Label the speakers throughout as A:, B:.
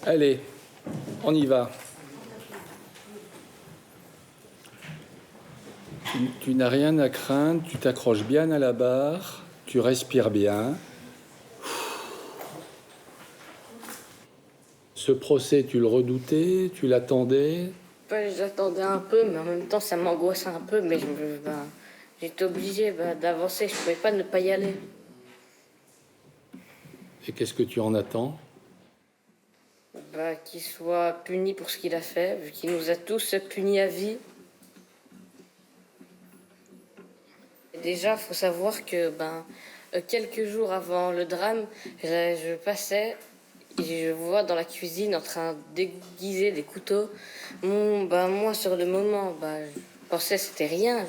A: Allez, on y va. Tu n'as rien à craindre, tu t'accroches bien à la barre, tu respires bien. Ce procès, tu le redoutais, tu l'attendais?
B: J'attendais un peu, mais en même temps, ça m'angoissait un peu. Mais j'étais obligée d'avancer, je ne pouvais pas ne pas y aller.
A: Et qu'est-ce que tu en attends?
B: Qu'il soit puni pour ce qu'il a fait, vu qu'il nous a tous punis à vie. Et déjà, il faut savoir que quelques jours avant le drame, je passais et je vois dans la cuisine en train de déguiser des couteaux. Moi, sur le moment, je pensais que c'était rien.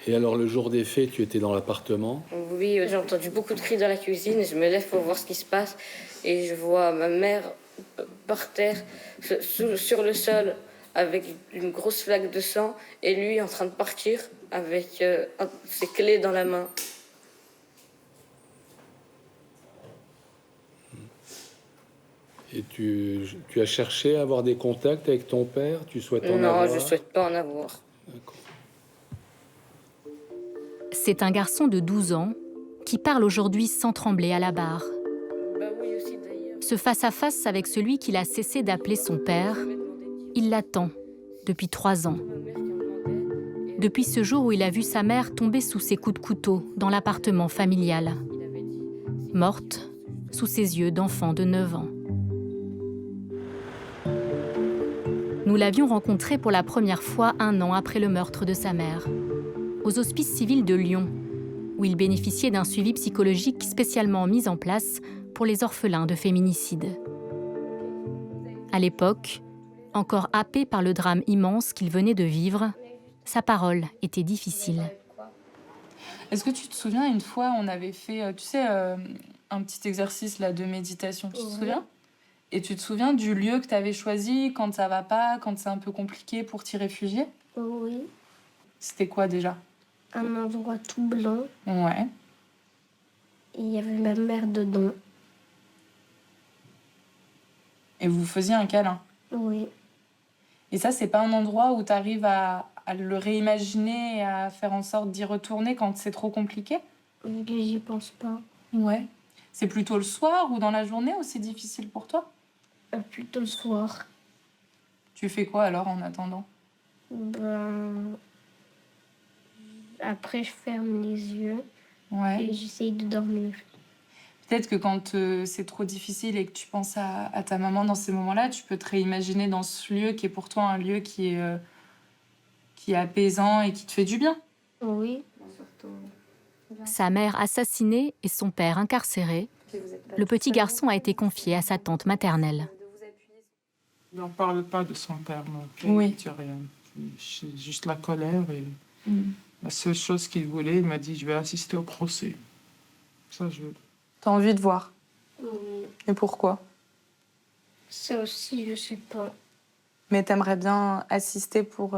A: Et alors, le jour des faits, tu étais dans l'appartement?
B: Oui, j'ai entendu beaucoup de cris dans la cuisine. Je me lève pour voir ce qui se passe et je vois ma mère par terre, sur le sol, avec une grosse flaque de sang, et lui en train de partir avec ses clés dans la main.
A: Et tu as cherché à avoir des contacts avec ton père? Tu souhaites en avoir?
B: Non, je souhaite pas en avoir.
A: D'accord.
C: C'est un garçon de 12 ans qui parle aujourd'hui sans trembler à la barre.
B: Oui, aussi d'ailleurs.
C: Ce face-à-face avec celui qu'il a cessé d'appeler son père, il l'attend depuis 3 ans. Depuis ce jour où il a vu sa mère tomber sous ses coups de couteau dans l'appartement familial, morte sous ses yeux d'enfant de 9 ans. Nous l'avions rencontré pour la première fois 1 an après le meurtre de sa mère, aux hospices civils de Lyon, où il bénéficiait d'un suivi psychologique spécialement mis en place pour les orphelins de féminicide. À l'époque, encore happé par le drame immense qu'il venait de vivre, sa parole était difficile.
D: Est-ce que tu te souviens, une fois, on avait fait, un petit exercice là, de méditation, tu te souviens? Et tu te souviens du lieu que tu avais choisi quand ça va pas, quand c'est un peu compliqué pour t'y réfugier?
E: Oui,
D: C'était quoi déjà?
E: un endroit tout blanc.
D: Ouais.
E: Et il y avait ma mère dedans.
D: Et vous faisiez un câlin?
E: Oui,
D: Et ça, c'est pas un endroit où tu arrives à le réimaginer et à faire en sorte d'y retourner quand c'est trop compliqué?
E: j'y pense pas.
D: Ouais. C'est plutôt le soir ou dans la journée où c'est difficile pour toi?
E: Plutôt le soir.
D: Tu fais quoi alors en attendant?
E: Après, je ferme les yeux
D: Ouais.
E: et j'essaye de dormir.
D: Peut-être que quand c'est trop difficile et que tu penses à ta maman dans ces moments-là, tu peux te réimaginer dans ce lieu qui est pour toi un lieu qui est apaisant et qui te fait du bien.
E: Oui,
C: Sa mère assassinée et son père incarcéré, le petit garçon a été confié à sa tante maternelle.
F: N'en parle pas de son père non plus.
D: Oui.
F: Il ne dit rien. C'est juste la colère. Et la seule chose qu'il voulait, il m'a dit, je vais assister au procès. Ça, je veux.
D: T'as envie de voir. Et pourquoi?
E: ça aussi, je sais pas.
D: Mais t'aimerais bien assister pour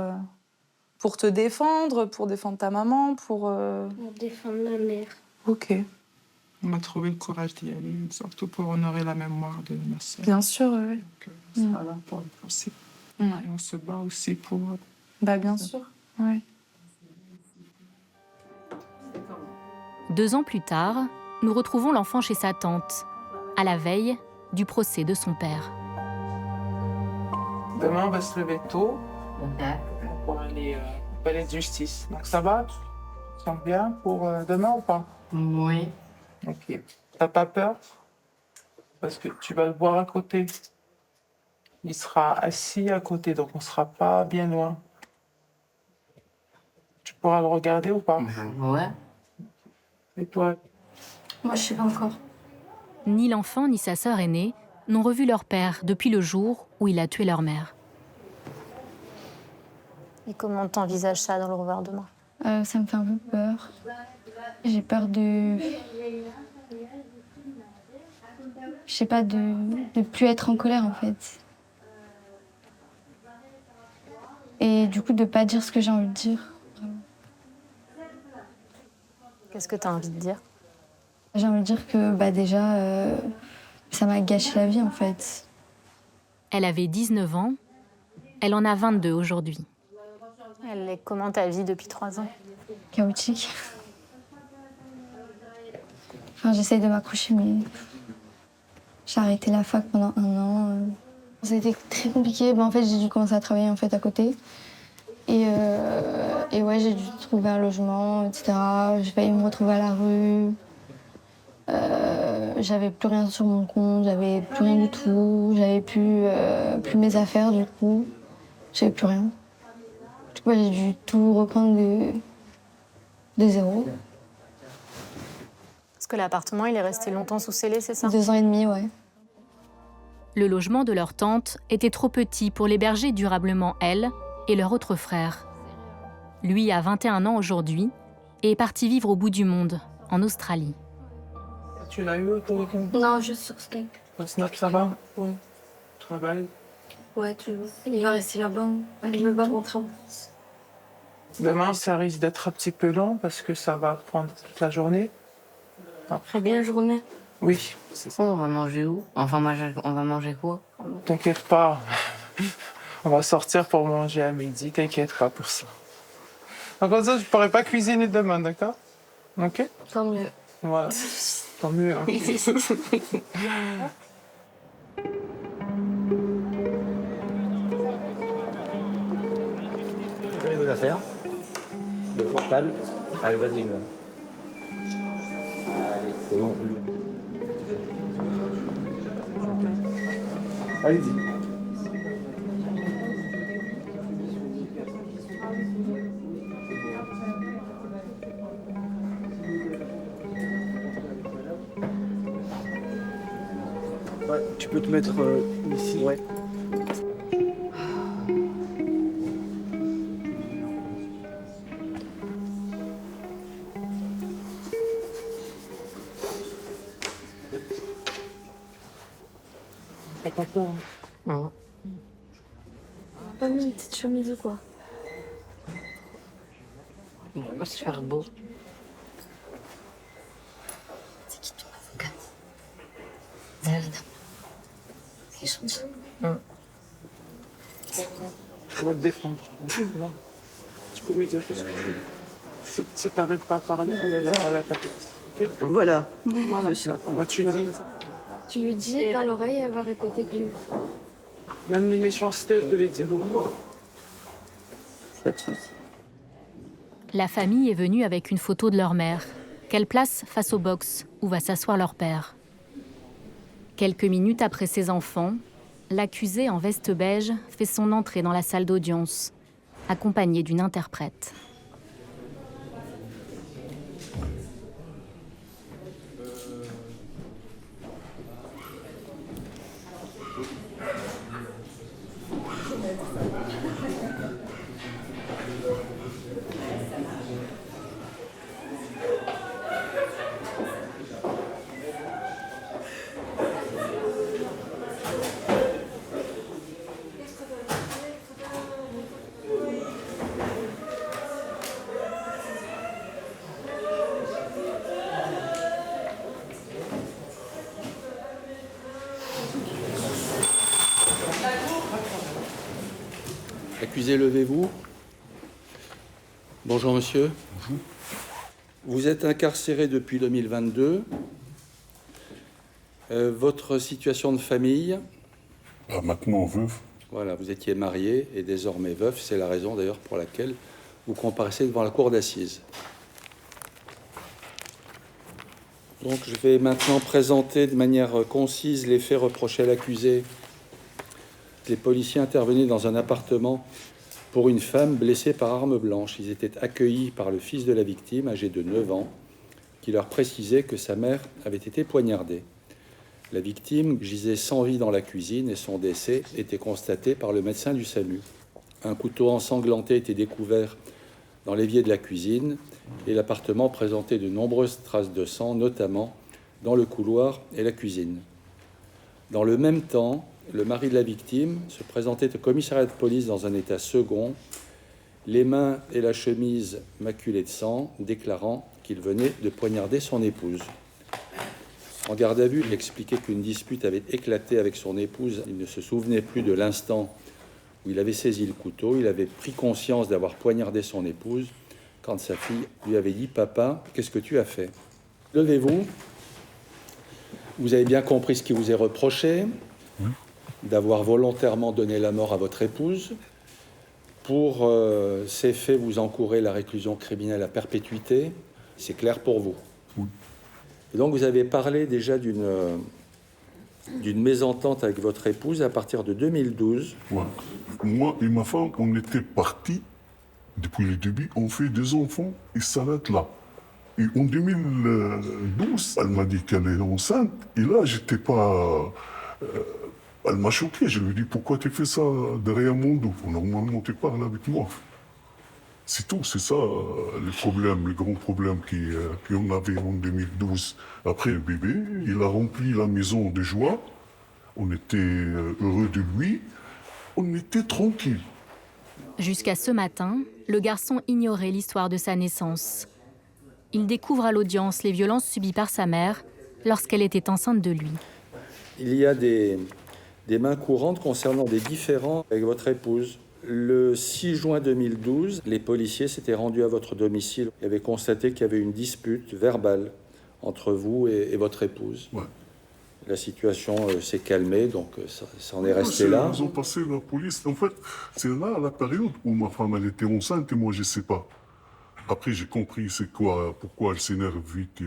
D: te défendre, pour défendre ta maman, pour...
E: Pour défendre ma mère.
D: Ok.
F: On a trouvé le courage d'y aller, surtout pour honorer la mémoire de ma sœur.
D: Bien sûr, oui.
F: Donc, on sera là pour le procès.
D: Ouais.
F: Et on se bat aussi pour...
D: Bah bien sûr. Ouais.
C: 2 ans plus tard, nous retrouvons l'enfant chez sa tante, à la veille du procès de son père.
F: Demain, on va se lever tôt pour aller au palais de justice. Donc ça va? Tu te sens bien pour demain ou pas?
B: Oui.
F: Ok. T'as pas peur? Parce que tu vas le voir à côté. Il sera assis à côté, donc on sera pas bien loin. Tu pourras le regarder ou pas?
B: Ouais.
F: Et toi?
E: Moi, je sais pas encore.
C: Ni l'enfant ni sa sœur aînée n'ont revu leur père depuis le jour où il a tué leur mère.
G: Et comment t'envisages ça dans le revoir demain?
H: Ça me fait un peu peur. J'ai peur de... Je sais pas, de plus être en colère, en fait. Et du coup, de pas dire ce que j'ai envie de dire.
G: Qu'est-ce que t'as envie de dire?
H: J'ai envie de dire que déjà, ça m'a gâché la vie en fait.
C: Elle avait 19 ans, elle en a 22 aujourd'hui.
G: Elle est comment ta vie depuis 3 ans?
H: Chaotique. Enfin, j'essaye de m'accrocher, mais j'ai arrêté la fac pendant 1 an. Ça a été très compliqué. En fait, j'ai dû commencer à travailler en fait à côté. Et ouais, j'ai dû trouver un logement, etc. J'ai failli me retrouver à la rue. J'avais plus rien sur mon compte, j'avais plus rien du tout. J'avais plus mes affaires du coup. J'avais plus rien. Du coup, j'ai dû tout reprendre de zéro.
G: Parce que l'appartement, il est resté longtemps sous scellé, c'est ça?
H: 2 ans et demi, ouais.
C: Le logement de leur tante était trop petit pour l'héberger durablement elle et leur autre frère. Lui a 21 ans aujourd'hui et est parti vivre au bout du monde, en Australie.
F: Tu l'as eu pour le
H: Non, juste sur Snap.
F: Snap, ça va? Oui. Travail.
H: Ouais, il va rester là-bas. Il ne veut pas rentrer en France.
F: Demain, ça risque d'être un petit peu long parce que ça va prendre toute la journée.
B: Très bien, journée.
F: Oui, c'est ça.
B: On va manger où? Enfin, on va manger quoi?
F: T'inquiète pas. On va sortir pour manger à midi. T'inquiète pas pour ça. Donc, comme ça, je pourrais pas cuisiner demain, d'accord? Ok?
B: Tant mieux.
F: Voilà. Tant mieux. Hein.
I: Les affaires. Le portable. Allez, vas-y. C'est bon. Allez-y. Ouais, tu peux te mettre ici, ouais.
F: T'as pas peur, hein?
B: Non.
H: Pas mis une petite chemise ou quoi?
B: Il va se faire beau.
H: C'est qui ton avocat?
B: Ils sont ça.
F: Je vais te défendre. Tu peux lui dire que si t'arrives pas à parler, elle est là, elle a tapé.
B: Voilà.
F: Voilà, ça. On va tuer la vie.
H: Tu lui dis dans l'oreille, elle va répéter que
F: Même les méchancetés, je les dire.
C: La famille est venue avec une photo de leur mère, qu'elle place face au box où va s'asseoir leur père. Quelques minutes après ses enfants, l'accusé en veste beige fait son entrée dans la salle d'audience, accompagné d'une interprète.
A: Accusé, levez-vous. Bonjour monsieur. Bonjour. Vous êtes incarcéré depuis 2022. Votre situation de famille?
J: Maintenant veuf.
A: Voilà, vous étiez marié et désormais veuf. C'est la raison d'ailleurs pour laquelle vous comparaissez devant la cour d'assises. Donc je vais maintenant présenter de manière concise les faits reprochés à l'accusé. Les policiers intervenaient dans un appartement pour une femme blessée par arme blanche. Ils étaient accueillis par le fils de la victime, âgé de 9 ans, qui leur précisait que sa mère avait été poignardée. La victime gisait sans vie dans la cuisine et son décès était constaté par le médecin du SAMU. Un couteau ensanglanté était découvert dans l'évier de la cuisine et l'appartement présentait de nombreuses traces de sang, notamment dans le couloir et la cuisine. Dans le même temps, le mari de la victime se présentait au commissariat de police dans un état second, les mains et la chemise maculées de sang, déclarant qu'il venait de poignarder son épouse. En garde à vue, il expliquait qu'une dispute avait éclaté avec son épouse. Il ne se souvenait plus de l'instant où il avait saisi le couteau. Il avait pris conscience d'avoir poignardé son épouse quand sa fille lui avait dit « Papa, qu'est-ce que tu as fait ?» Levez-vous. Vous avez bien compris ce qui vous est reproché, d'avoir volontairement donné la mort à votre épouse. Pour ces faits, vous encourez la réclusion criminelle à perpétuité. C'est clair pour vous. Et donc, vous avez parlé déjà d'une mésentente avec votre épouse à partir de 2012.
J: Ouais. Moi et ma femme, on était partis depuis le début. On fait 2 enfants et ça s'arrête là. Et en 2012, elle m'a dit qu'elle est enceinte. Et là, j'étais pas... elle m'a choqué. Je lui ai dit, pourquoi tu fais ça derrière mon dos? Normalement, tu parles avec moi. C'est tout, c'est ça le problème, le grand problème qu'on avait en 2012. Après le bébé, il a rempli la maison de joie. On était heureux de lui. On était tranquille.
C: Jusqu'à ce matin, le garçon ignorait l'histoire de sa naissance. Il découvre à l'audience les violences subies par sa mère lorsqu'elle était enceinte de lui.
A: Il y a des mains courantes concernant des différends avec votre épouse. Le 6 juin 2012, les policiers s'étaient rendus à votre domicile et avaient constaté qu'il y avait une dispute verbale entre vous et votre épouse.
J: Ouais.
A: La situation s'est calmée, donc ça en est resté là.
J: Ils ont passé la police. En fait, c'est là la période où ma femme elle était enceinte et moi je ne sais pas. Après j'ai compris c'est quoi, pourquoi elle s'énerve vite.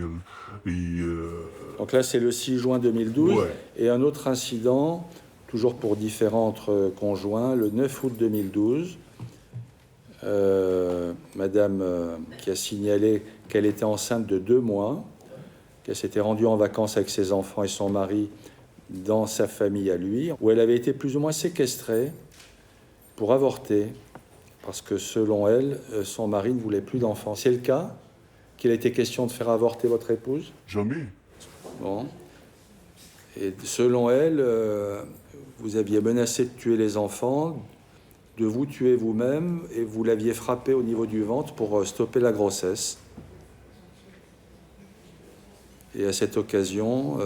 A: Donc là c'est le 6 juin 2012
J: Ouais.
A: Et un autre incident, toujours pour différends entre conjoints, le 9 août 2012. Madame qui a signalé qu'elle était enceinte de 2 mois, qu'elle s'était rendue en vacances avec ses enfants et son mari dans sa famille à lui, où elle avait été plus ou moins séquestrée pour avorter, parce que selon elle, son mari ne voulait plus d'enfants. C'est le cas qu'il a été question de faire avorter votre épouse?
J: Jamais.
A: Bon. Et selon elle, vous aviez menacé de tuer les enfants, de vous tuer vous-même, et vous l'aviez frappé au niveau du ventre pour stopper la grossesse. Et à cette occasion,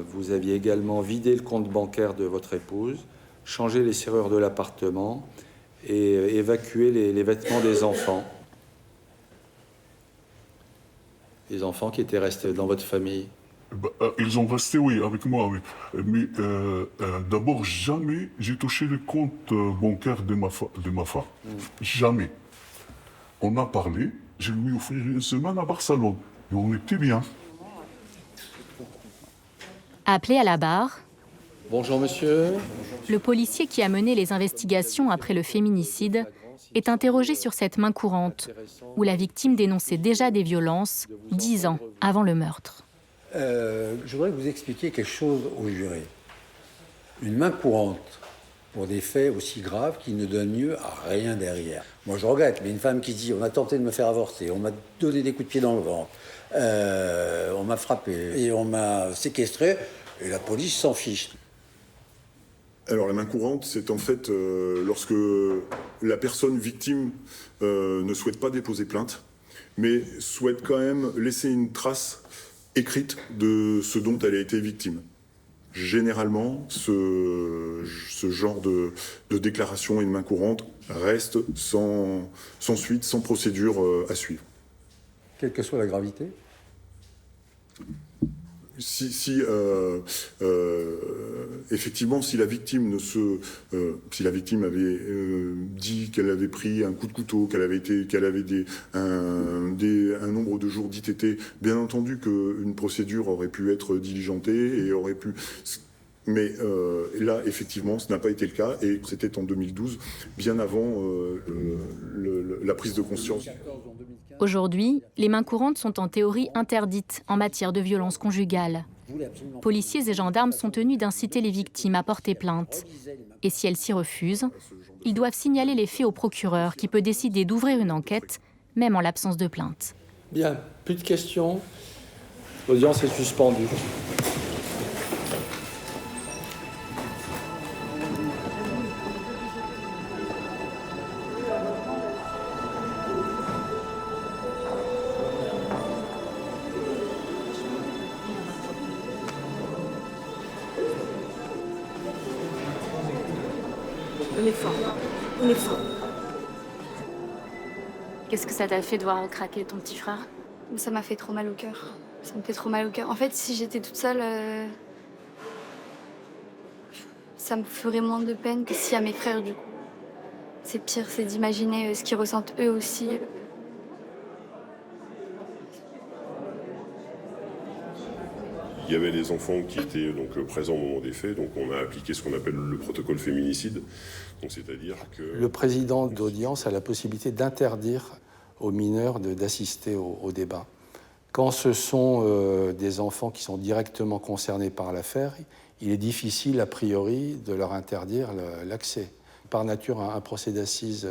A: vous aviez également vidé le compte bancaire de votre épouse, changé les serrures de l'appartement et évacué les vêtements des enfants. Les enfants qui étaient restés dans votre famille.
J: Ils ont resté, oui, avec moi, oui. Mais d'abord, jamais j'ai touché le compte bancaire de ma femme. Jamais. On a parlé, je lui ai offert une semaine à Barcelone. Et on était bien.
C: Appelé à la barre,
A: Bonjour monsieur.
C: le policier qui a mené les investigations après le féminicide est interrogé sur cette main courante, où la victime dénonçait déjà des violences 10 ans avant le meurtre.
I: Je voudrais vous expliquer quelque chose au juré. Une main courante pour des faits aussi graves qui ne donnent lieu à rien derrière. Moi je regrette, mais une femme qui dit on a tenté de me faire avorter, on m'a donné des coups de pied dans le ventre, on m'a frappé et on m'a séquestré, et la police s'en fiche.
K: Alors la main courante, c'est en fait lorsque la personne victime ne souhaite pas déposer plainte, mais souhaite quand même laisser une trace écrite de ce dont elle a été victime. Généralement, ce genre de déclaration et de main courante reste sans suite, sans procédure à suivre.
I: Quelle que soit la gravité.
K: Effectivement, si la victime avait dit qu'elle avait pris un coup de couteau, qu'elle avait un nombre de jours d'ITT, bien entendu qu'une procédure aurait pu être diligentée et aurait pu. Mais là, effectivement, ce n'a pas été le cas, et c'était en 2012, bien avant la prise de conscience.
C: Aujourd'hui, les mains courantes sont en théorie interdites en matière de violence conjugale. Policiers et gendarmes sont tenus d'inciter les victimes à porter plainte. Et si elles s'y refusent, ils doivent signaler les faits au procureur qui peut décider d'ouvrir une enquête, même en l'absence de plainte.
A: Bien, plus de questions. L'audience est suspendue.
L: On est fort. On est fort.
C: Qu'est-ce que ça t'a fait de voir craquer ton petit frère?
H: Ça m'a fait trop mal au cœur. Ça me fait trop mal au cœur. En fait, si j'étais toute seule, ça me ferait moins de peine que s'il y a mes frères, du coup. C'est pire, c'est d'imaginer ce qu'ils ressentent eux aussi.
M: Il y avait des enfants qui étaient donc présents au moment des faits, donc on a appliqué ce qu'on appelle le protocole féminicide. Donc c'est-à-dire que
A: Le président d'audience a la possibilité d'interdire aux mineurs d'assister au débat. Quand ce sont des enfants qui sont directement concernés par l'affaire, il est difficile, a priori, de leur interdire l'accès. Par nature, un procès d'assises,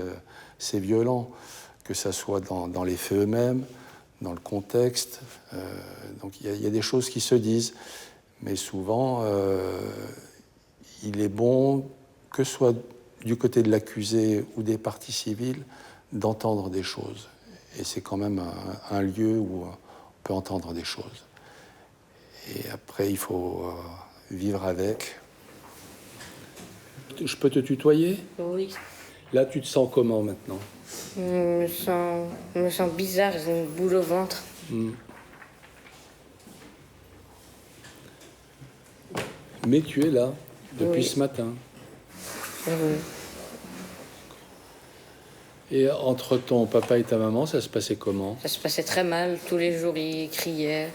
A: c'est violent, que ça soit dans les faits eux-mêmes, dans le contexte. Donc il y a des choses qui se disent. Mais souvent, il est bon, que ce soit du côté de l'accusé ou des parties civiles, d'entendre des choses. Et c'est quand même un lieu où on peut entendre des choses. Et après, il faut vivre avec. Je peux te tutoyer?
B: Oui.
A: Là, tu te sens comment maintenant?
B: Je me sens bizarre, j'ai une boule au ventre.
A: Mais tu es là, depuis
B: Oui.
A: ce matin.
B: Oui.
A: Et entre ton papa et ta maman, ça se passait comment?
B: Ça se passait très mal. Tous les jours, il criait.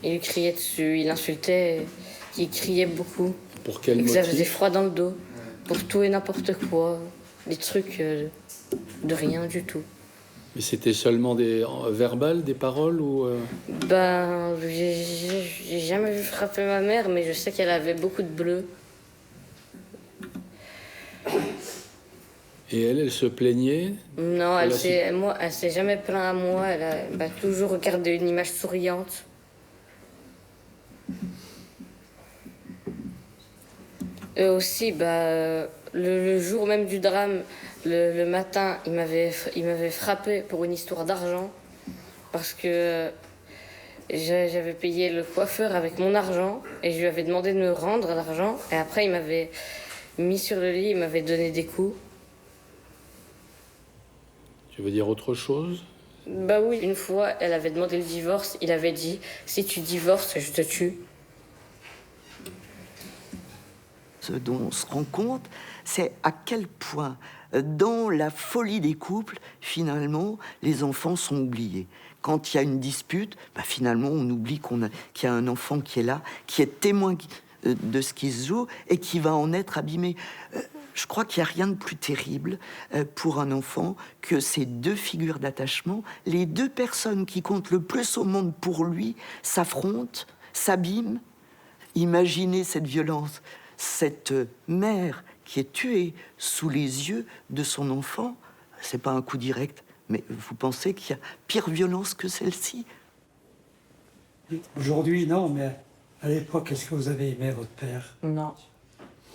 B: Il lui criait dessus, il l'insultait. Il criait beaucoup.
A: Pour quel
B: Et que
A: motif?
B: ça faisait froid dans le dos. Pour tout et n'importe quoi. Des trucs de rien du tout.
A: Mais c'était seulement des verbales, des paroles ou
B: Ben, j'ai jamais vu frapper ma mère, mais je sais qu'elle avait beaucoup de bleus.
A: Et elle se plaignait?
B: Non, elle s'est jamais plainte à moi. Elle a toujours regardé une image souriante. Et aussi, le jour même du drame, le matin, il m'avait frappé pour une histoire d'argent. Parce que j'avais payé le coiffeur avec mon argent et je lui avais demandé de me rendre l'argent. Et après, il m'avait mis sur le lit, il m'avait donné des coups.
A: Tu veux dire autre chose?
B: Bah oui, une fois, elle avait demandé le divorce. Il avait dit, si tu divorces, je te tue.
N: Ce dont on se rend compte, c'est à quel point, dans la folie des couples, finalement, les enfants sont oubliés. Quand il y a une dispute, finalement, on oublie qu'il y a un enfant qui est là, qui est témoin de ce qui se joue et qui va en être abîmé. Je crois qu'il n'y a rien de plus terrible pour un enfant que ces deux figures d'attachement. Les deux personnes qui comptent le plus au monde pour lui s'affrontent, s'abîment. Imaginez cette violence. Cette mère qui est tuée sous les yeux de son enfant, c'est pas un coup direct, mais vous pensez qu'il y a pire violence que celle-ci?
O: Aujourd'hui, non, mais à l'époque, est-ce que vous avez aimé votre père?
B: Non.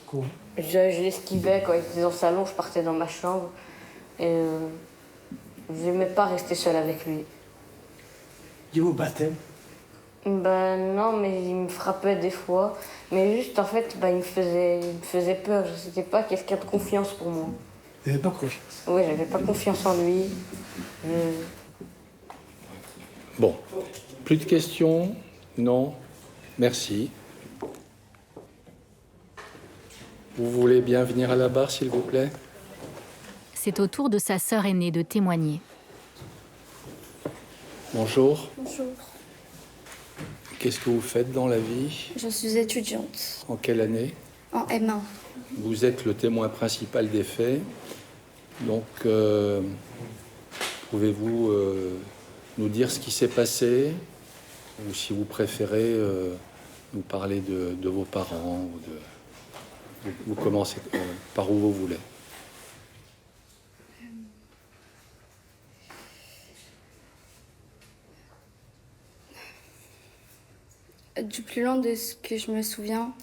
O: Quoi?
B: Je l'esquivais quand il était dans le salon, je partais dans ma chambre. Et je n'aimais pas rester seule avec lui.
O: Il vous battait?
B: Ben non, mais il me frappait des fois. Mais juste, en fait, il me faisait peur. C'était pas quelqu'un de confiance pour moi.
O: Vous n'avez pas confiance?
B: Oui, j'avais pas confiance en lui.
A: Bon, plus de questions? Non? Merci. Vous voulez bien venir à la barre, s'il vous plaît?
C: C'est au tour de sa sœur aînée de témoigner.
A: Bonjour.
E: Bonjour.
A: Qu'est-ce que vous faites dans la vie?
E: Je suis étudiante
A: En quelle année?
E: en M1.
A: Vous êtes le témoin principal des faits. Donc, pouvez-vous nous dire ce qui s'est passé? Ou si vous préférez nous parler de vos parents ou vous commencez par où vous voulez.
H: Du plus loin de ce que je me souviens,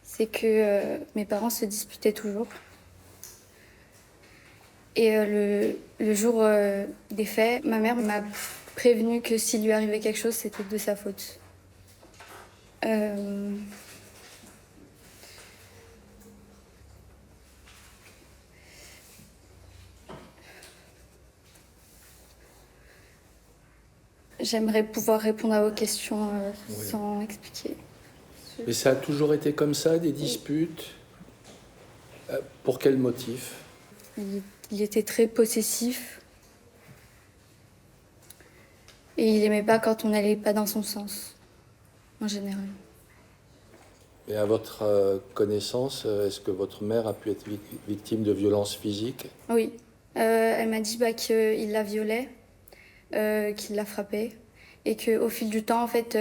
H: c'est que mes parents se disputaient toujours. Et le jour des faits, ma mère m'a prévenu que s'il lui arrivait quelque chose, c'était de sa faute. J'aimerais pouvoir répondre à vos questions sans expliquer.
A: Mais ça a toujours été comme ça, des disputes? Pour quel motif?
H: Il était très possessif. Et il aimait pas quand on n'allait pas dans son sens, en général.
A: Et à votre connaissance, est-ce que votre mère a pu être victime de violences physiques?
H: Oui. Elle m'a dit qu'il la violait, qu'il la frappait. Et qu'au fil du temps, en fait,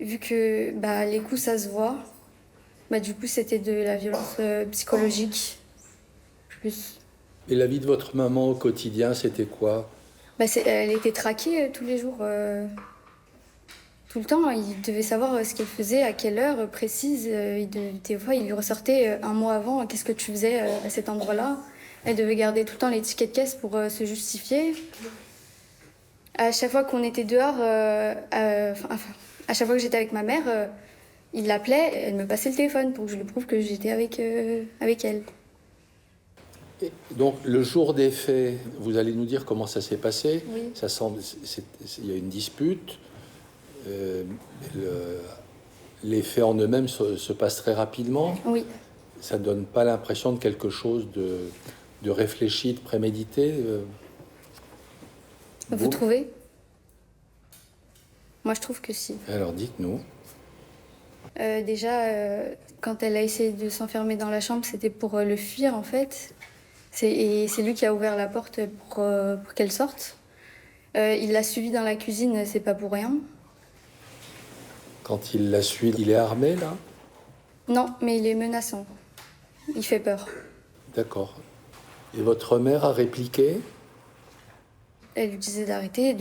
H: vu que les coups, ça se voit, du coup, c'était de la violence psychologique. Plus.
A: Et la vie de votre maman au quotidien, c'était quoi?
H: Elle était traquée tous les jours. Tout le temps, il devait savoir ce qu'elle faisait, à quelle heure précise. Des fois, il lui ressortait un mois avant, qu'est-ce que tu faisais à cet endroit-là. Elle devait garder tout le temps les tickets de caisse pour se justifier. À chaque fois qu'on était dehors, à chaque fois que j'étais avec ma mère, il l'appelait, elle me passait le téléphone pour que je lui prouve que j'étais avec elle.
A: Et donc, le jour des faits, vous allez nous dire comment ça s'est passé.
H: Oui.
A: Ça semble, il y a une dispute. Les faits en eux-mêmes se passent très rapidement.
H: Oui.
A: Ça ne donne pas l'impression de quelque chose de réfléchi, de prémédité.
H: Vous trouvez? Moi, je trouve que si.
A: Alors, dites-nous.
H: Déjà, quand elle a essayé de s'enfermer dans la chambre, c'était pour le fuir, en fait. Et c'est lui qui a ouvert la porte pour qu'elle sorte. Il l'a suivie dans la cuisine, c'est pas pour rien.
A: Quand il la suit, il est armé, là?
H: Non, mais il est menaçant. Il fait peur.
A: D'accord. Et votre mère a répliqué?
H: Elle lui disait d'arrêter,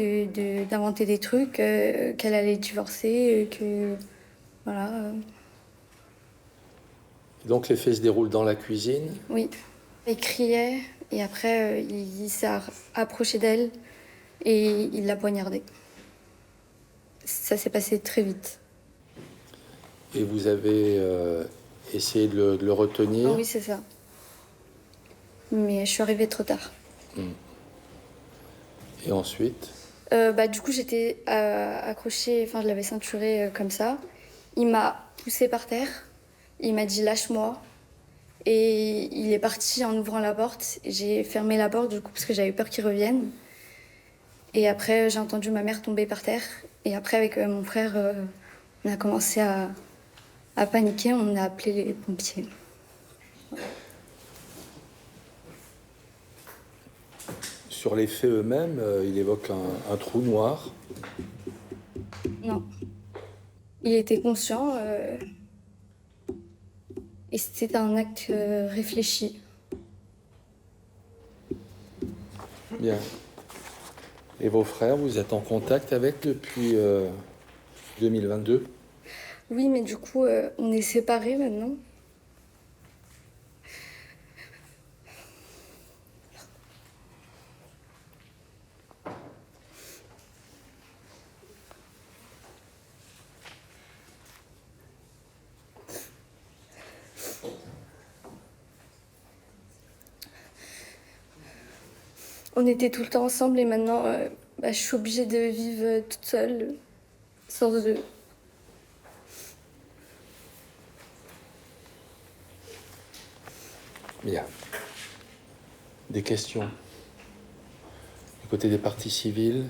H: d'inventer des trucs, qu'elle allait divorcer, que... Voilà.
A: Donc les faits se déroulent dans la cuisine?
H: Oui. Il criait, et après, il s'est approché d'elle, et il l'a poignardée. Ça s'est passé très vite.
A: Et vous avez essayé de le retenir?
H: Oui, c'est ça. Mais je suis arrivée trop tard.
A: Et ensuite?
H: Du coup, j'étais accrochée, je l'avais ceinturée comme ça. Il m'a poussée par terre, il m'a dit « lâche-moi ». Et il est parti en ouvrant la porte. J'ai fermé la porte, du coup, parce que j'avais peur qu'il revienne. Et après, j'ai entendu ma mère tomber par terre. Et après, avec mon frère, on a commencé à paniquer, on a appelé les pompiers.
A: Sur les faits eux-mêmes, il évoque un trou noir.
H: Non. Il était conscient et c'était un acte réfléchi.
A: Bien. Et vos frères, vous êtes en contact avec depuis 2022?
H: Oui, mais du coup, on est séparés maintenant. On était tout le temps ensemble et maintenant, je suis obligée de vivre toute seule, sans eux.
A: Bien. Des questions? Du côté des parties civiles?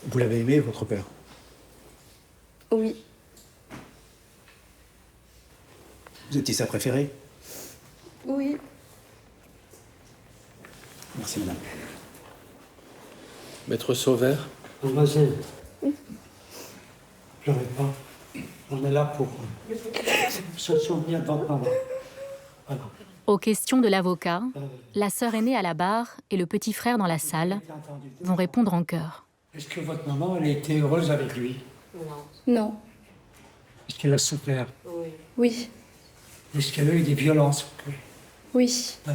O: Vous l'avez aimé, votre père?
H: Oui.
O: Vous étiez sa préférée?
H: Oui.
O: Merci, madame.
A: Maître Sauvert?
O: Mademoiselle, pleurez pas. On est là pour se souvenir de votre maman. Voilà.
C: Aux questions de l'avocat, la sœur aînée à la barre et le petit frère dans la salle vont répondre en chœur.
O: Est-ce que votre maman, elle a été heureuse avec lui?
H: Non.
O: Est-ce qu'elle a souffert?
H: Oui.
O: Est-ce qu'elle a eu des violences?
H: Oui.
O: Ouais.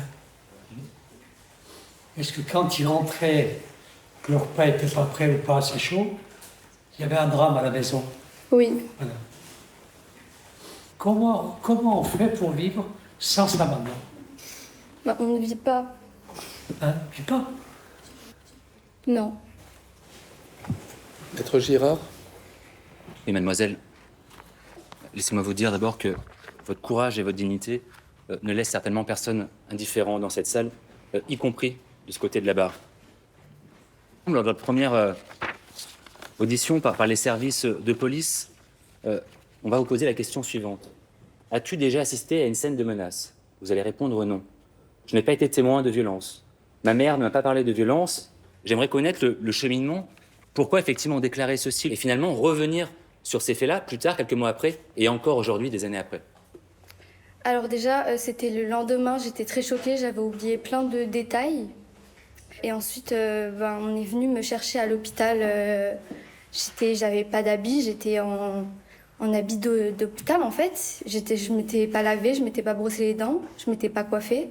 O: Est-ce que quand ils rentraient, que leur repas n'était pas prêt ou pas assez chaud, il y avait un drame à la maison?
H: Oui.
O: Voilà. Comment on fait pour vivre sans sa maman?
H: On ne vit pas.
O: Hein? On ne vit pas.
H: Non.
A: Maître Girard?
P: Et mademoiselle, laissez-moi vous dire d'abord que votre courage et votre dignité ne laissent certainement personne indifférent dans cette salle, y compris de ce côté de la barre. Lors de votre première audition par les services de police, on va vous poser la question suivante. As-tu déjà assisté à une scène de menace? Vous allez répondre non. Je n'ai pas été témoin de violence. Ma mère ne m'a pas parlé de violence. J'aimerais connaître le cheminement. Pourquoi effectivement déclarer ceci et finalement revenir sur ces faits-là plus tard, quelques mois après, et encore aujourd'hui, des années après?
H: Alors déjà, c'était le lendemain, j'étais très choquée, j'avais oublié plein de détails. Et ensuite, on est venu me chercher à l'hôpital. J'avais pas d'habit, j'étais en habit d'hôpital en fait. Je m'étais pas lavée, je m'étais pas brossé les dents, je m'étais pas coiffée.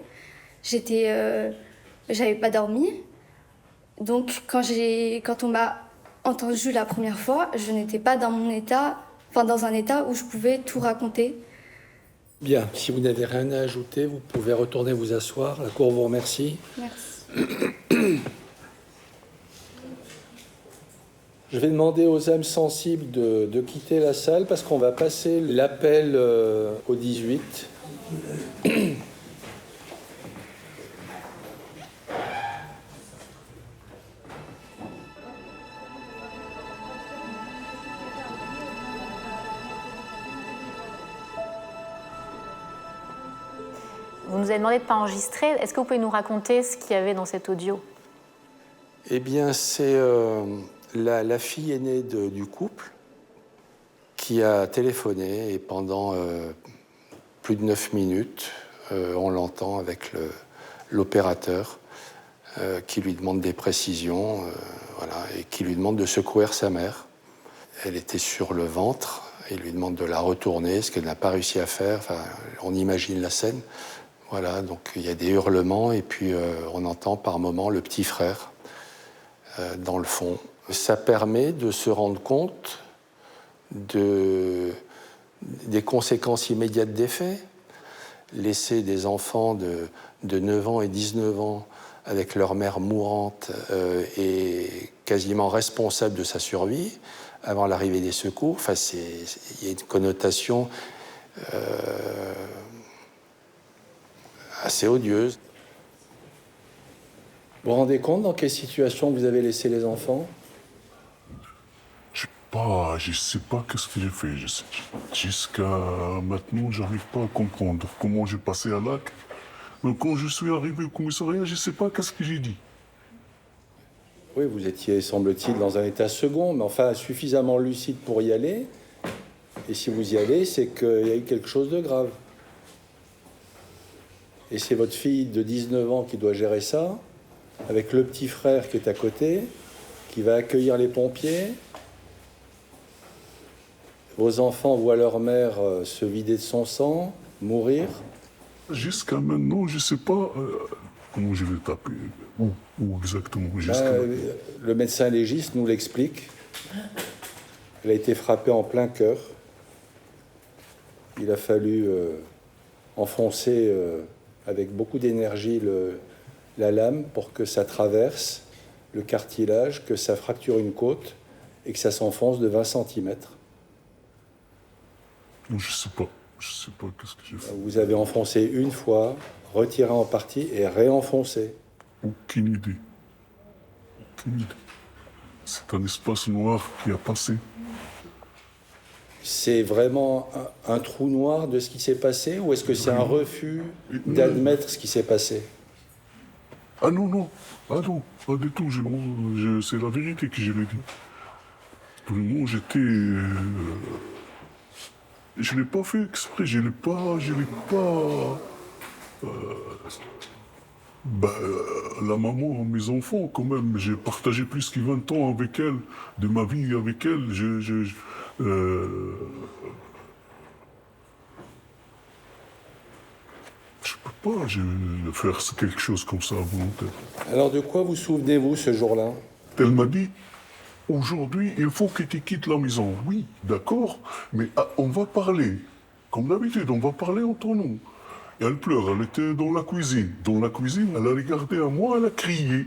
H: J'avais pas dormi. Donc quand on m'a entendue la première fois, je n'étais pas dans dans un état où je pouvais tout raconter.
A: Bien, si vous n'avez rien à ajouter, vous pouvez retourner vous asseoir. La Cour vous remercie.
H: Merci.
A: Je vais demander aux âmes sensibles de quitter la salle parce qu'on va passer l'appel au 18.
G: Vous nous avez demandé de ne pas enregistrer. Est-ce que vous pouvez nous raconter ce qu'il y avait dans cet audio?
A: Eh bien, c'est la fille aînée du couple qui a téléphoné et pendant plus de 9 minutes, on l'entend avec l'opérateur qui lui demande des précisions et qui lui demande de secouer sa mère. Elle était sur le ventre et il lui demande de la retourner, ce qu'elle n'a pas réussi à faire. Enfin, on imagine la scène. Voilà, donc il y a des hurlements et puis on entend par moments le petit frère dans le fond. Ça permet de se rendre compte des conséquences immédiates des faits. Laisser des enfants de 9 ans et 19 ans avec leur mère mourante et quasiment responsable de sa survie avant l'arrivée des secours, il y a une connotation assez odieuse. Vous vous rendez compte dans quelle situation vous avez laissé les enfants?
J: Je sais pas qu'est-ce que j'ai fait. Jusqu'à maintenant, j'arrive pas à comprendre comment j'ai passé à l'acte. Mais quand je suis arrivé au commissariat, je sais pas qu'est-ce que j'ai dit.
A: Oui, vous étiez, semble-t-il, dans un état second, mais enfin suffisamment lucide pour y aller. Et si vous y allez, c'est qu'il y a eu quelque chose de grave. Et c'est votre fille de 19 ans qui doit gérer ça, avec le petit frère qui est à côté, qui va accueillir les pompiers. Vos enfants voient leur mère se vider de son sang, mourir.
J: Jusqu'à maintenant, je sais pas comment je vais taper. Où exactement
A: le médecin légiste nous l'explique. Elle a été frappée en plein cœur. Il a fallu enfoncer avec beaucoup d'énergie la lame pour que ça traverse le cartilage, que ça fracture une côte et que ça s'enfonce de 20 cm.
J: Je sais pas qu'est-ce que j'ai fait.
A: Vous avez enfoncé une fois, retiré en partie et réenfoncé.
J: Aucune idée. C'est un espace noir qui a passé.
A: C'est vraiment un trou noir de ce qui s'est passé ou est-ce que c'est un refus d'admettre ce qui s'est passé?
J: Ah non, pas du tout. C'est la vérité que je l'ai dit. Pour le moment, je l'ai pas fait exprès, je l'ai pas. La maman, mes enfants, quand même, j'ai partagé plus que 20 ans avec elle, de ma vie avec elle. Je peux pas faire quelque chose comme ça volontaire.
A: Alors de quoi vous souvenez-vous ce jour-là?
J: Elle m'a dit, aujourd'hui, il faut que tu quittes la maison. Oui, d'accord, mais on va parler. Comme d'habitude, on va parler entre nous. Et elle pleure, elle était dans la cuisine. Dans la cuisine, elle a regardé à moi, elle a crié.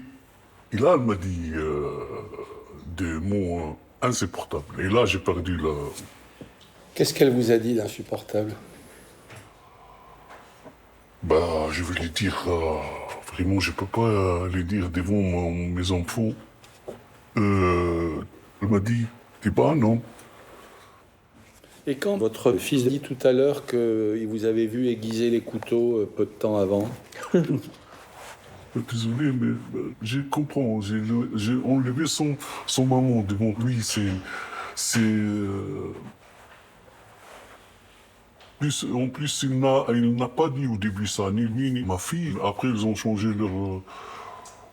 J: Et là, elle m'a dit des mots insupportables. Et là, j'ai perdu la...
A: Qu'est-ce qu'elle vous a dit d'insupportable?
J: Bah, je vais lui dire... vraiment, je peux pas lui dire devant mes enfants. Elle m'a dit, t'es pas un homme.
A: Et quand votre fils dit tout à l'heure qu'il vous avait vu aiguiser les couteaux peu de temps avant?
J: Désolé, mais je comprends. J'ai enlevé son maman devant lui. En plus, il n'a pas dit au début ça, ni lui, ni ma fille. Après, ils ont changé leur...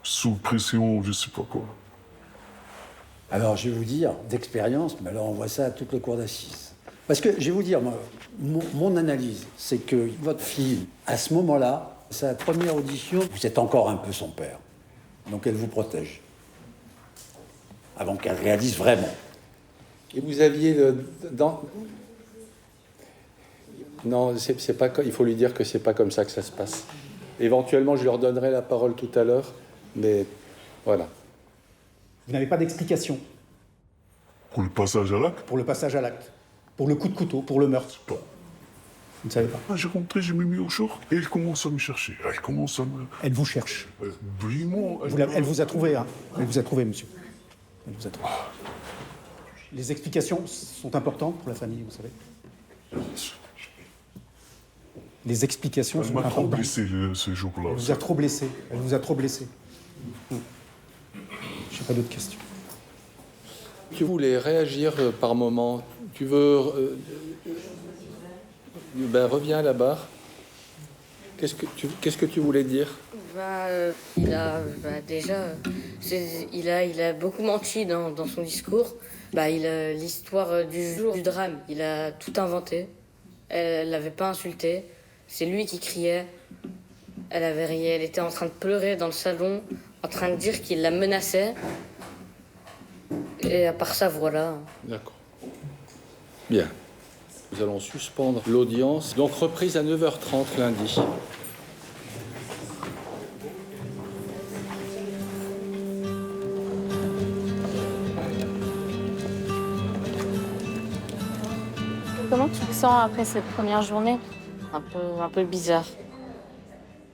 J: sous pression, je sais pas quoi.
I: Alors, je vais vous dire, d'expérience, mais alors on voit ça à toutes les cours d'assises. Parce que, je vais vous dire, moi, mon analyse, c'est que votre fille, à ce moment-là, sa première audition, vous êtes encore un peu son père. Donc elle vous protège. Avant qu'elle réalise vraiment.
A: Et vous aviez Non, c'est pas. Il faut lui dire que c'est pas comme ça que ça se passe. Éventuellement, je leur donnerai la parole tout à l'heure, mais voilà.
Q: Vous n'avez pas d'explication?
J: Pour le passage à l'acte?
Q: Pour le passage à l'acte. Pour le coup de couteau, pour le meurtre.
J: Pas.
Q: Vous ne savez pas?
J: J'ai rentré, je me mis au short et elle commence à me chercher. Elle commence à me...
Q: Elle vous cherche.
J: Vraiment.
Q: Elle vous a trouvé, hein. Elle vous a trouvé, monsieur. Elle vous a trouvé. Les explications sont importantes pour la famille, vous savez. Les explications sont importantes.
J: Elle m'a trop blessé ce jour-là.
Q: Elle vous a trop blessé. Elle vous a trop blessé. Je n'ai pas d'autres questions.
A: Tu voulais réagir par moment. Tu veux... reviens à la barre. Qu'est-ce que tu voulais dire?
B: Il a beaucoup menti dans son discours. Il a l'histoire du jour du drame. Il a tout inventé. Elle l'avait pas insulté. C'est lui qui criait. Elle était en train de pleurer dans le salon, en train de dire qu'il la menaçait. Et à part ça, voilà.
A: D'accord. Bien. Nous allons suspendre l'audience. Donc reprise à 9h30 lundi.
G: Comment tu te sens après cette première journée?
B: Un peu bizarre.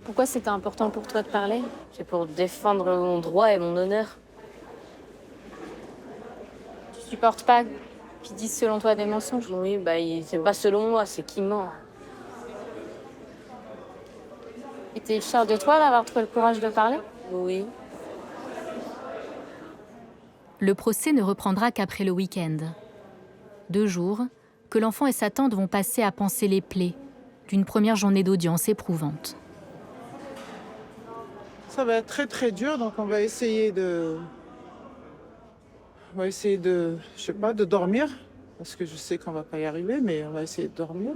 G: Pourquoi c'était important pour toi de parler?
B: C'est pour défendre mon droit et mon honneur.
G: Tu supportes pas qu'ils disent selon toi des mensonges?
B: Oui, c'est pas selon moi, c'est qui ment.
G: Et t'es fière de toi d'avoir trouvé le courage de parler?
B: Oui.
C: Le procès ne reprendra qu'après le week-end. 2 jours que l'enfant et sa tante vont passer à panser les plaies d'une première journée d'audience éprouvante.
F: Ça va être très très dur, donc on va essayer de... je sais pas, de dormir, parce que je sais qu'on va pas y arriver, mais on va essayer de dormir.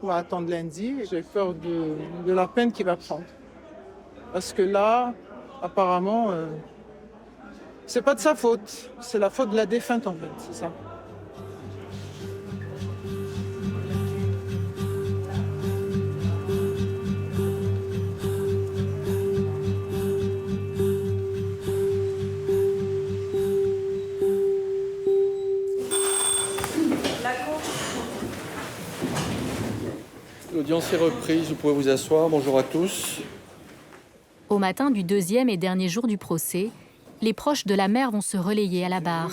F: On va attendre lundi. J'ai peur de la peine qu'il va prendre. Parce que là, apparemment, c'est pas de sa faute. C'est la faute de la défunte, en fait, c'est ça.
A: L'audience est reprise, vous pouvez vous asseoir. Bonjour à tous.
C: Au matin du 2e et dernier jour du procès, les proches de la mère vont se relayer à la barre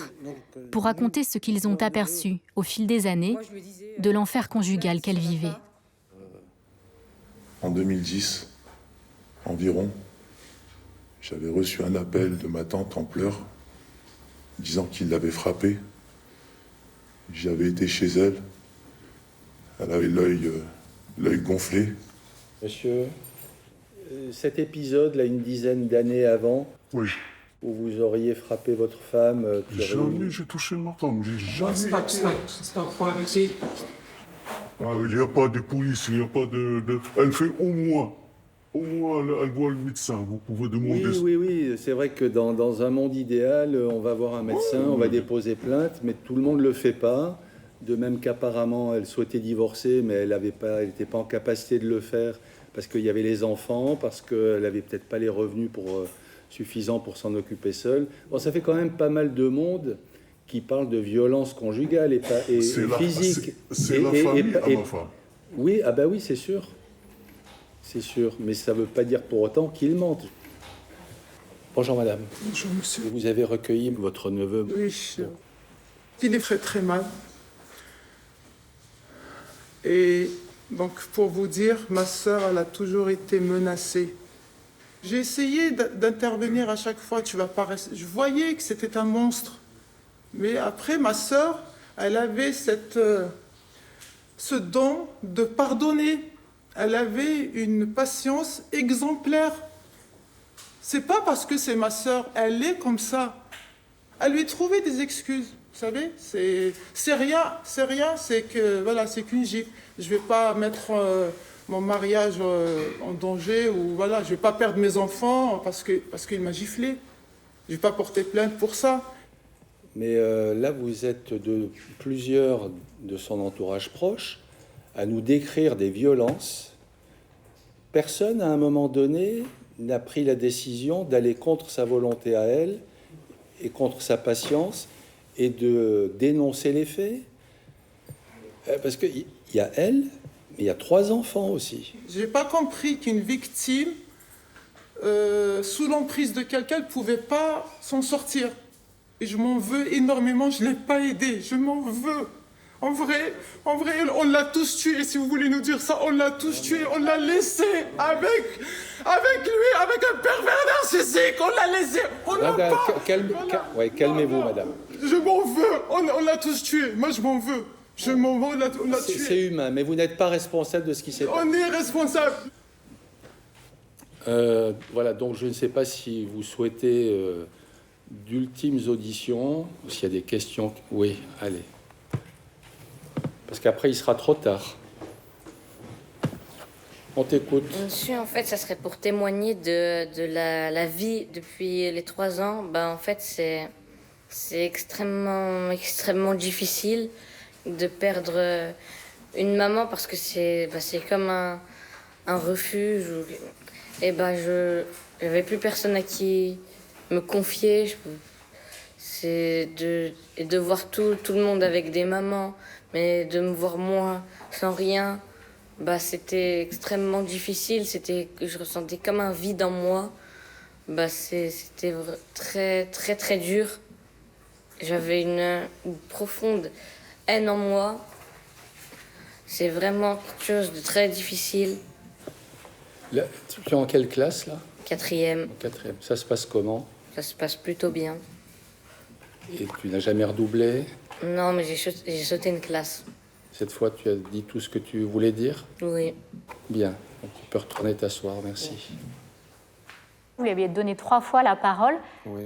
C: pour raconter ce qu'ils ont aperçu au fil des années de l'enfer conjugal qu'elle vivait.
R: En 2010, environ, j'avais reçu un appel de ma tante en pleurs, disant qu'il l'avait frappée. J'avais été chez elle. Elle avait l'œil gonflé.
A: Monsieur, cet épisode, là, une dizaine d'années avant,
J: oui,
A: où vous auriez frappé votre femme...
J: Jamais j'ai touché ma femme, j'ai jamais...
O: Stop, arrêtez.
J: Il n'y a pas de police, il n'y a pas de... Elle fait au moins, elle voit le médecin, vous pouvez demander...
A: Oui, c'est vrai que dans un monde idéal, on va voir un médecin, on va déposer plainte, mais tout le monde ne le fait pas. De même qu'apparemment, elle souhaitait divorcer, mais elle n'était pas en capacité de le faire parce qu'il y avait les enfants, parce qu'elle n'avait peut-être pas les revenus pour suffisant pour s'en occuper seul. Bon, ça fait quand même pas mal de monde qui parle de violence conjugale et physique.
J: C'est la famille à ma femme.
A: Oui, ah bah oui, c'est sûr. C'est sûr, mais ça ne veut pas dire pour autant qu'il mente. Bonjour madame.
F: Bonjour monsieur.
A: Vous avez recueilli votre neveu.
F: Oui, il est très mal. Et donc, pour vous dire, ma sœur, elle a toujours été menacée. J'ai essayé d'intervenir à chaque fois, tu vas pas rester. Je voyais que c'était un monstre. Mais après, ma sœur, elle avait ce don de pardonner. Elle avait une patience exemplaire. C'est pas parce que c'est ma sœur, elle est comme ça. Elle lui trouvait des excuses. Vous savez, c'est rien, c'est que voilà, c'est qu'une gifle. Je vais pas mettre mon mariage en danger ou voilà, je vais pas perdre mes enfants parce qu'il m'a giflé. Je vais pas porter plainte pour ça.
A: Mais là, vous êtes de plusieurs de son entourage proche à nous décrire des violences. Personne, à un moment donné, n'a pris la décision d'aller contre sa volonté à elle et contre sa patience et de dénoncer les faits. Parce qu'il y a elle, mais il y a 3 enfants aussi.
F: J'ai pas compris qu'une victime, sous l'emprise de quelqu'un, ne pouvait pas s'en sortir. Et je m'en veux énormément, je ne l'ai pas aidé, je m'en veux. En vrai, on l'a tous tué, si vous voulez nous dire ça, on l'a tous tué, on l'a laissé avec lui, avec un pervers narcissique, on l'a laissé, on l'a pas...
A: Calmez-vous, madame.
F: Je m'en veux, on l'a tous tué, moi je m'en veux. Je m'en veux, on l'a tué.
A: C'est humain, mais vous n'êtes pas responsable de ce qui s'est passé.
F: On est responsable.
A: Voilà, donc je ne sais pas si vous souhaitez d'ultimes auditions, ou s'il y a des questions. Oui, allez. Parce qu'après, il sera trop tard. On t'écoute.
B: Monsieur, en fait, ça serait pour témoigner de la vie depuis les 3 ans. Ben, en fait, c'est extrêmement difficile de perdre une maman parce que c'est comme un refuge. Et je n'avais plus personne à qui me confier. Et de voir tout le monde avec des mamans, mais de me voir moi sans rien, c'était extrêmement difficile. Je ressentais comme un vide en moi. C'était très, très, très dur. J'avais une profonde haine en moi. C'est vraiment quelque chose de très difficile.
A: Là, tu es en quelle classe, là ?
B: 4e.
A: 4e. Ça se passe comment ?
B: Ça se passe plutôt bien.
A: Et tu n'as jamais redoublé ?
B: Non, mais j'ai sauté une classe.
A: Cette fois, tu as dit tout ce que tu voulais dire ?
B: Oui.
A: Bien. Donc, tu peux retourner t'asseoir. Merci.
G: Vous lui aviez donné 3 fois la parole.
A: Oui.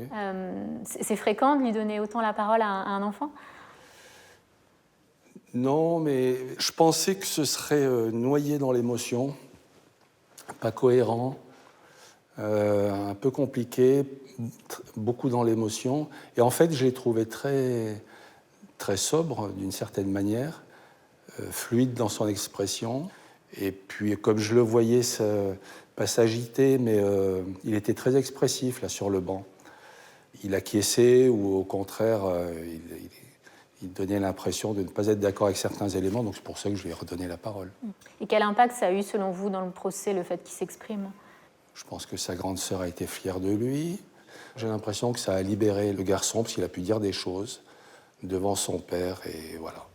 G: C'est fréquent de lui donner autant la parole à un enfant ?
A: Non, mais je pensais que ce serait noyé dans l'émotion, pas cohérent, un peu compliqué, beaucoup dans l'émotion. Et en fait, je l'ai trouvé très, très sobre, d'une certaine manière, fluide dans son expression. Et puis, comme je le voyais, pas s'agiter, mais il était très expressif, là, sur le banc. Il acquiesçait ou, au contraire, il donnait l'impression de ne pas être d'accord avec certains éléments, donc c'est pour ça que je lui ai redonné la parole.
G: Et quel impact ça a eu, selon vous, dans le procès, le fait qu'il s'exprime ?
A: Je pense que sa grande sœur a été fière de lui. J'ai l'impression que ça a libéré le garçon, parce qu'il a pu dire des choses devant son père, et voilà.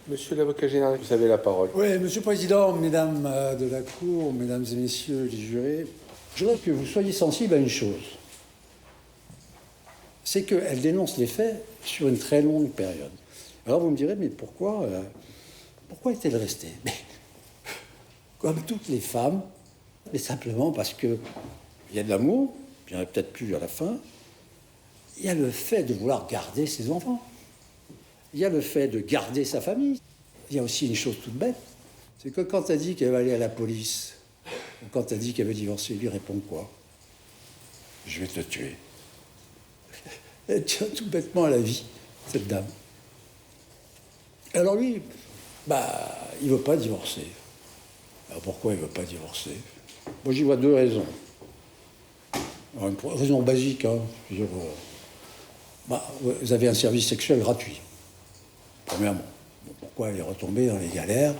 A: Monsieur l'avocat général, vous avez la parole.
I: Oui, Monsieur le Président, Mesdames de la Cour, Mesdames et Messieurs les jurés, je voudrais que vous soyez sensibles à une chose. C'est qu'elle dénonce les faits sur une très longue période. Alors vous me direz, mais pourquoi est-elle restée ? Mais, comme toutes les femmes, mais simplement parce qu'il y a de l'amour, il n'y en a peut-être plus à la fin, il y a le fait de vouloir garder ses enfants, il y a le fait de garder sa famille. Il y a aussi une chose toute bête, c'est que quand elle dit qu'elle va aller à la police, ou quand elle dit qu'elle veut divorcer, il lui répond quoi ? Je vais te tuer. Elle tient tout bêtement à la vie, cette dame. Alors lui, il ne veut pas divorcer. Alors pourquoi il ne veut pas divorcer ? Moi, j'y vois 2 raisons. Alors, une raison basique, hein, je veux dire, vous avez un service sexuel gratuit, premièrement. Bon, pourquoi aller retomber dans les galères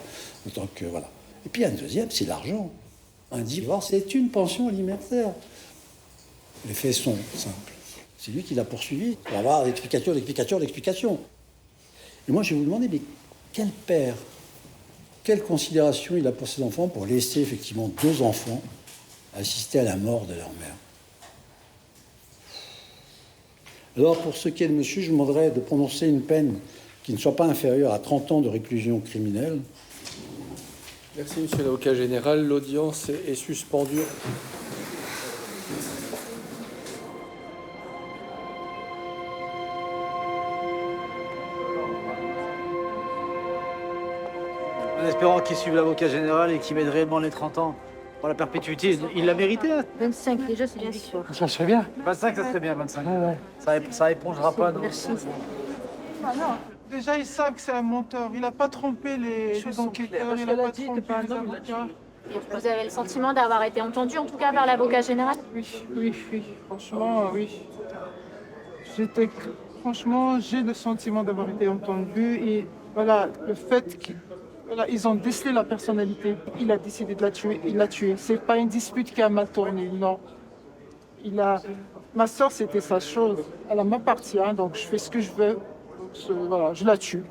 I: autant que, voilà. Et puis, il y a une deuxième, c'est l'argent. Un divorce, c'est une pension alimentaire. Les faits sont simples. C'est lui qui l'a poursuivi pour avoir l'explication. Et moi, je vais vous demander, mais quel père, quelle considération il a pour ses enfants pour laisser effectivement 2 enfants assister à la mort de leur mère? Alors, pour ce qui est de monsieur, je demanderais de prononcer une peine qui ne soit pas inférieure à 30 ans de réclusion criminelle.
A: Merci, monsieur l'avocat général. L'audience est suspendue.
S: En espérant qu'il suive l'avocat général et qu'il mette réellement les 30 ans pour la perpétuité. Il l'a mérité, hein.
E: 25 déjà, c'est bien sûr.
S: Ça serait bien. 25, ça serait bien, 25. Ça épongera pas.
E: Merci.
F: Ah non, déjà, ils savent que c'est un menteur. Il n'a pas trompé les enquêteurs, il n'a pas trompé les avocats.
G: Vous avez le sentiment d'avoir été entendu, en tout cas par l'avocat général?
F: Oui. Franchement, oui. Franchement, j'ai le sentiment d'avoir été entendu. Et voilà, le fait qu'ils ont décelé la personnalité. Il a décidé de la tuer, il l'a tuée. C'est pas une dispute qui a mal tourné, non. Ma soeur, c'était sa chose. Elle m'appartient, donc je fais ce que je veux. Voilà, je la tue.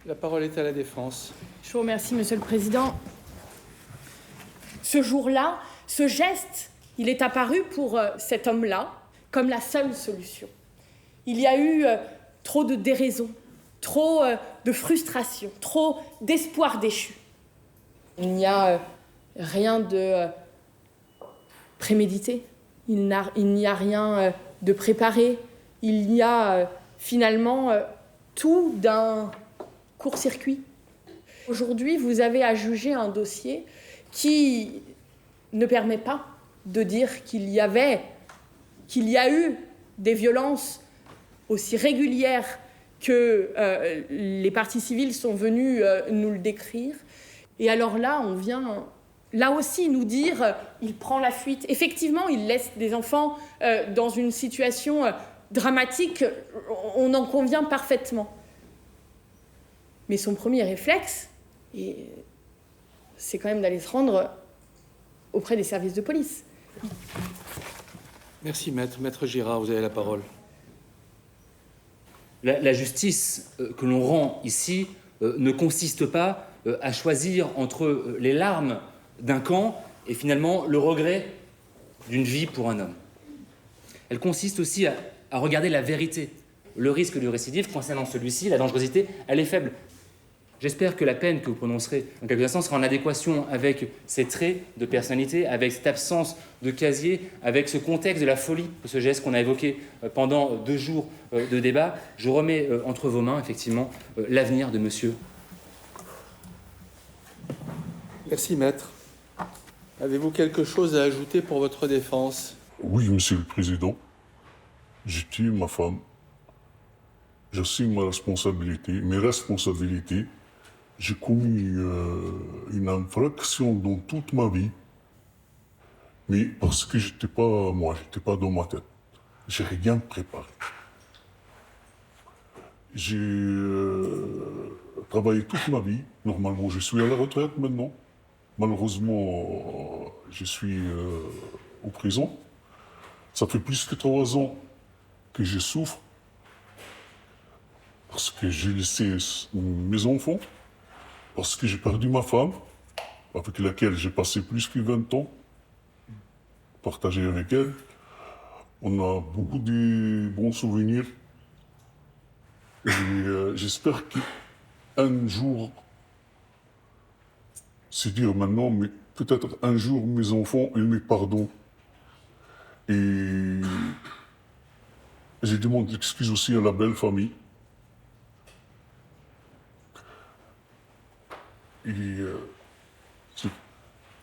A: La parole est à la défense.
T: Je vous remercie, Monsieur le Président. Ce jour-là, ce geste, il est apparu pour cet homme-là comme la seule solution. Il y a eu trop de déraison, trop de frustration, trop d'espoir déchu. Il n'y a rien de prémédité, il n'y a rien de préparé, il y a finalement tout d'un court-circuit. Aujourd'hui, vous avez à juger un dossier qui ne permet pas de dire qu'il y a eu des violences aussi régulières que les parties civiles sont venues nous le décrire. Et alors là, on vient là aussi nous dire il prend la fuite. Effectivement, il laisse des enfants dans une situation dramatique, on en convient parfaitement. Mais son premier réflexe, c'est quand même d'aller se rendre auprès des services de police.
A: Merci, maître. Maître Girard, vous avez la parole.
P: La justice que l'on rend ici ne consiste pas à choisir entre les larmes d'un camp et finalement le regret d'une vie pour un homme. Elle consiste aussi à regarder la vérité. Le risque de récidive concernant celui-ci, la dangerosité, elle est faible. J'espère que la peine que vous prononcerez en quelques instants sera en adéquation avec ces traits de personnalité, avec cette absence de casier, avec ce contexte de la folie de ce geste qu'on a évoqué pendant 2 jours de débat. Je remets entre vos mains, effectivement, l'avenir de monsieur.
A: Merci, maître. Avez-vous quelque chose à ajouter pour votre défense?
J: Oui, monsieur le président. J'ai tué ma femme. J'assume mes responsabilités. J'ai commis une infraction dans toute ma vie, mais parce que j'étais pas dans ma tête. J'ai rien préparé. J'ai travaillé toute ma vie. Normalement, je suis à la retraite maintenant. Malheureusement, je suis en prison. Ça fait plus que 3 ans que je souffre parce que j'ai laissé mes enfants, parce que j'ai perdu ma femme, avec laquelle j'ai passé plus que 20 ans, partagé avec elle. On a beaucoup de bons souvenirs. Et j'espère qu'un jour, c'est dire maintenant, mais peut-être un jour, mes enfants, ils me pardonnent. Et je demande excuse aussi à la belle famille. Et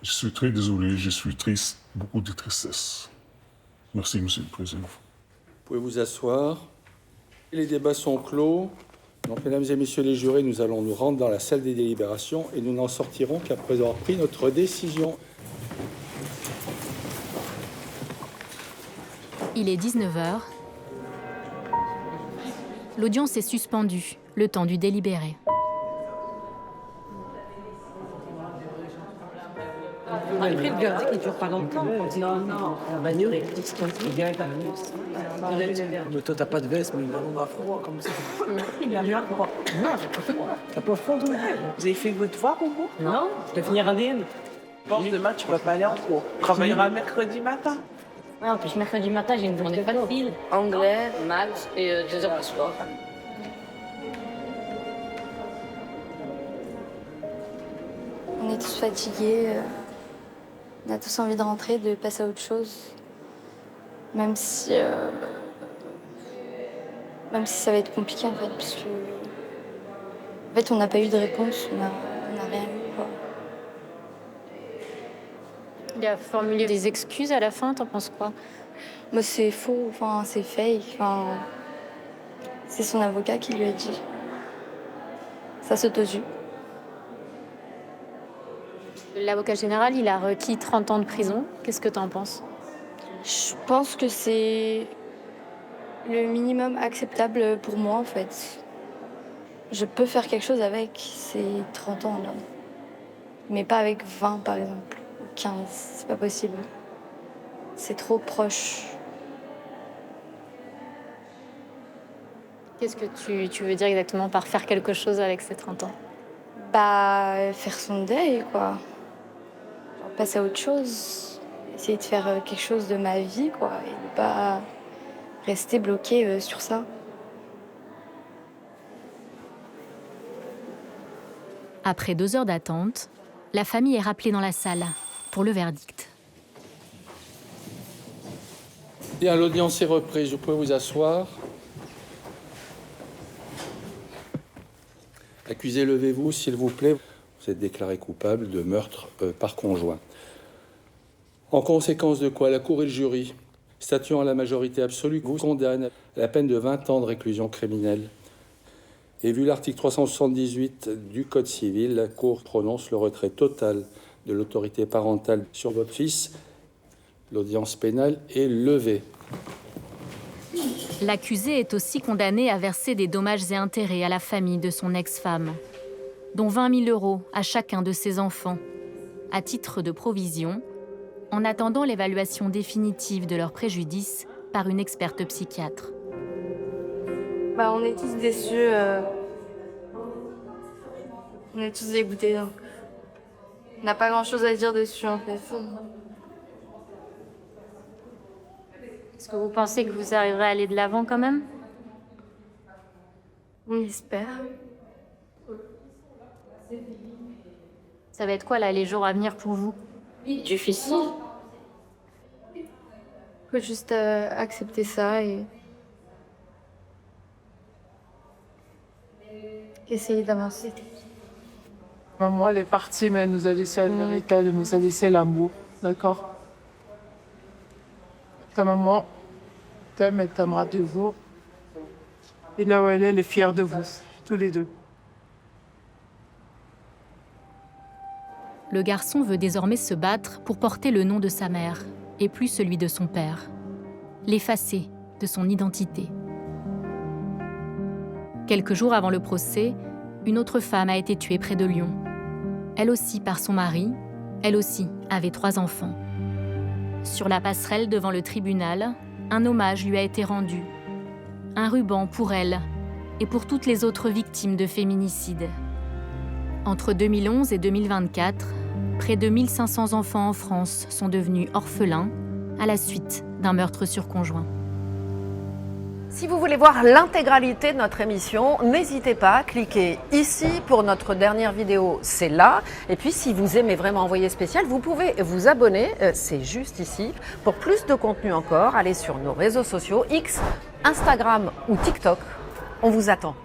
J: je suis très désolé, je suis triste, beaucoup de tristesse. Merci, Monsieur le Président.
A: Vous pouvez vous asseoir. Les débats sont clos. Donc, mesdames et messieurs les jurés, nous allons nous rendre dans la salle des délibérations et nous n'en sortirons qu'après avoir pris notre décision.
C: Il est 19h. L'audience est suspendue, le temps du délibéré.
L: Après, le verdict, il ne dure pas longtemps. Non, on va durer.
S: Mais toi, t'as pas de veste, mais on va froid comme ça.
L: Il a bien froid. Non, t'as pas froid. Vous avez fait votre devoir, Bobo? Non, je vais finir un DM.
F: Pense demain, tu vas pas aller en cours. Tu travailleras mercredi matin.
B: Ouais, en plus, mercredi matin, j'ai une journée pas de fil. Anglais, maths et 2 heures de sport.
H: On est tous fatigués. On a tous envie de rentrer, de passer à autre chose. Même si ça va être compliqué, en fait, parce que... En fait, on n'a pas eu de réponse, on n'a rien eu, quoi.
G: Il a formulé des excuses à la fin, t'en penses quoi?
H: Moi, c'est faux, enfin, c'est fake, enfin... C'est son avocat qui lui a dit. Ça saute aux yeux.
G: L'avocat général, il a requis 30 ans de prison. Qu'est-ce que t'en penses?
H: Je pense que c'est le minimum acceptable pour moi, en fait. Je peux faire quelque chose avec ces 30 ans, là. Mais pas avec 20, par exemple, ou 15. C'est pas possible. C'est trop proche.
G: Qu'est-ce que tu veux dire exactement par faire quelque chose avec ces 30 ans?
H: Bah, faire son deuil, quoi. Genre, passer à autre chose. Essayer de faire quelque chose de ma vie, quoi. Et ne pas rester bloqué sur ça.
C: Après 2 heures d'attente, la famille est rappelée dans la salle pour le verdict.
A: Bien, l'audience est reprise. Vous pouvez vous asseoir. Accusé, levez-vous, s'il vous plaît. Vous êtes déclaré coupable de meurtre par conjoint. En conséquence de quoi, la Cour et le jury, statuant à la majorité absolue, vous condamnent à la peine de 20 ans de réclusion criminelle. Et vu l'article 378 du Code civil, la Cour prononce le retrait total de l'autorité parentale sur votre fils. L'audience pénale est levée.
C: L'accusé est aussi condamné à verser des dommages et intérêts à la famille de son ex-femme, dont 20 000 € à chacun de ses enfants, à titre de provision, en attendant l'évaluation définitive de leur préjudice par une experte psychiatre.
H: Bah, on est tous déçus. On est tous dégoûtés. Donc. On n'a pas grand-chose à dire dessus, en fait.
G: Est-ce que vous pensez que vous arriverez à aller de l'avant quand même?
H: On espère.
G: Ça va être quoi, là, les jours à venir pour vous?
B: Difficile.
H: Faut juste accepter ça et essayer d'avancer.
F: Maman, elle est partie, mais elle nous a laissé la vérité, elle nous a laissé l'amour, d'accord? Ta maman t'aime, elle t'aimera toujours. Et là où elle est fière de vous, tous les deux.
C: Le garçon veut désormais se battre pour porter le nom de sa mère, et plus celui de son père, l'effacer de son identité. Quelques jours avant le procès, une autre femme a été tuée près de Lyon. Elle aussi par son mari, elle aussi avait 3 enfants. Sur la passerelle devant le tribunal, un hommage lui a été rendu. Un ruban pour elle et pour toutes les autres victimes de féminicide. Entre 2011 et 2024, près de 1500 enfants en France sont devenus orphelins à la suite d'un meurtre sur conjoint.
U: Si vous voulez voir l'intégralité de notre émission, n'hésitez pas à cliquer ici pour notre dernière vidéo, c'est là. Et puis si vous aimez vraiment Envoyé spécial, vous pouvez vous abonner, c'est juste ici. Pour plus de contenu encore, allez sur nos réseaux sociaux, X, Instagram ou TikTok. On vous attend.